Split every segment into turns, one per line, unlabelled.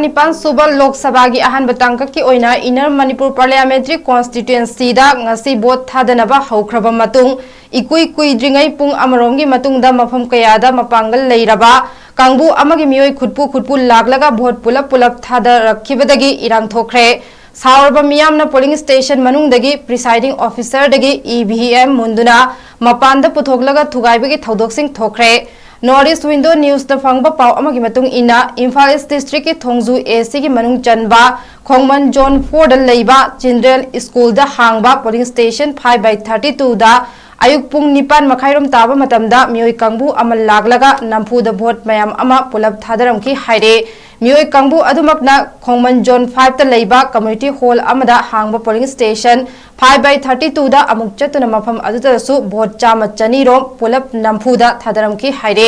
निपान सुबह लोक सभा की अहम तंक की ओइना इनर मणिपुर पार्लियामेंट्री कॉन्स्टिट्यूएंसी दा ngasi vote थादनबा हौख्रबा मतुंग इकुई कुइद्रिंगै पुंग अमरोंगी मतुंगदा मफम कयादा मपांगल लेरबा कांगबु अमगी मियोय खुटपु लागलगा vote पुलप थादरखिबदगी इरांग थोख्रे सावरबा मियामना पोलिंग स्टेशन मनुंगदगी प्रिसाइडिंग ऑफिसर दगी ईवीएम मुंदुना मपांदा पुथोगलगा थुगाइबगी थौदोकसिंग थोख्रे नॉर्थ ईस्ट विंडो न्यूज द फंगबा पाव अमगी मतुंग इना इम्फाल ईस्ट डिस्ट्रिक्ट की थोंगजू एसी की मनुंग चनबा खोंगमन जोन 4 द लेबा चिल्ड्रन स्कूल द हांगबा पोलिंग स्टेशन 5/32 दा अयुक पुंग निपान मखाइरोम ताबा मतमदा मियोय कांगबु अमल लागलगा नंफू द भोट मयाम अमा पुलब थादरम की हाइरे मियोय कांगबु अदुमकना खोंगमन जोन 5 द लेबा कम्युनिटी हॉल अमदा हांगबा पोलिंग स्टेशन 5/32 दा अमुक चतुना मफम अदुतसु भोट चाम चनीरोम पुलब नंफू द थादरम की हाइरे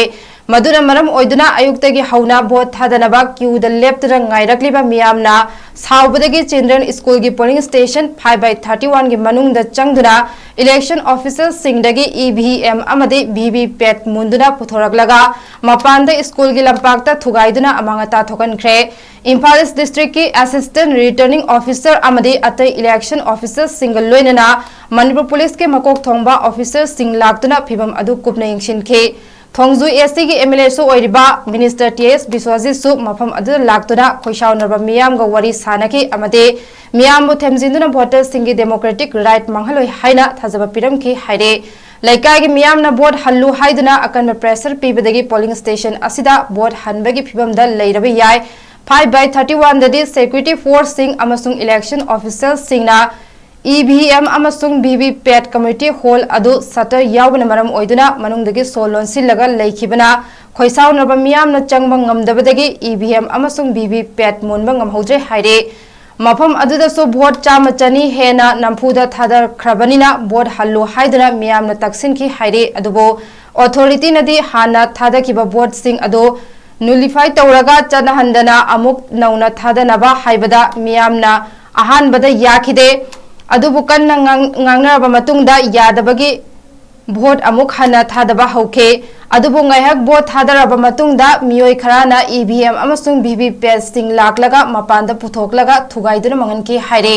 मदुना मरम ओइदुना अयुक्तगी हौना भोट थादनबा क्यू द लेफ्टरा ngairakleba miyamna साउबदगी चिल्ड्रन स्कूल की पोलिंग स्टेशन 5/31 की मनुंग द चंगदुना इलेक्शन ऑफिसर सिंगदगी ईवीएम अमदि वीवीपैट मुंदुना पुथोरकलगा मपान द स्कूल की लंपाकता थुगाइदुना अमांगता थोकनख्रे इम्फाल ईस्ट डिस्ट्रिक्ट की असिस्टेंट रिटर्निंग ऑफिसर अमदि अतै इलेक्शन ऑफिसर सिंगल लोइनना मणिपुर पुलिस के मकोक थोंबा ऑफिसर सिंग लाक्तुना फिबम अदु कुपना यंगसिनखे थोंगजू एसी की एमएलए सु ओइरिबा मिनिस्टर टीएस बिस्वाजित सु मफम अदु लाक्तुना खोइसाउनरबा मियाम ग वरी सानकी अमदे मियाम बु थेमजिंदुना वोटर सिंग की डेमोक्रेटिक राइट मंगहलोय हाइना थाजबा पिरमखि हाइरे लैकाय की मियाम ना वोट हल्लु हाइदुना अकन प्रेशर पीबदगी पोलिंग स्टेशन असिदा वोट हनबगी फिबम द लैरबे याय 5/31 ददी सिक्योरिटी फोर्स सिंग अमसुंग इलेक्शन ऑफिसर सिंगना ईवीएम अमसुंग वीवीपैट कम्युनिटी हॉल अदु सटर यावना मरम ओइदुना मनुंगदगी सोलोन सिलगा लैखिबना खोइसाउनरबा मियामना चंगबा ngamdabadagi ईवीएम अमसुंग वीवीपैट मोनबा ngamhौद्रे हाइरे मफम अदुदसु भोट चाम चनी हेना नंफुदा थादर खरबनिना भोट हल्लु हाइदना मियामना तक्सिनखि हाइरे अदुबो ऑथोरिटी नदी हाना थादकिबा भोट सिंग अदो नुलिफाई तौरगा चनहंदना अमुक नौना थादनबा हाइबदा मियामना अहानबदा याखिदे अदुबु कन्ना ngangnaraba matungda yadabagi भोट अमुक हना थादबा हौखे अदुबु ngaihak भोट थादरबा matungda मियोय खराना ईवीएम अमसुंग वीवीपैट सिंग लाक्लगा मपानदा पुथोकलगा थुगाइदुना मंगनकी हाइरे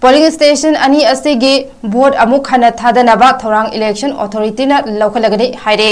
पोलिंग स्टेशन अनि असिगी भोट अमुक हना थादनबा थौरांग इलेक्शन अथॉरिटी ना लौखलगनि हाइरे।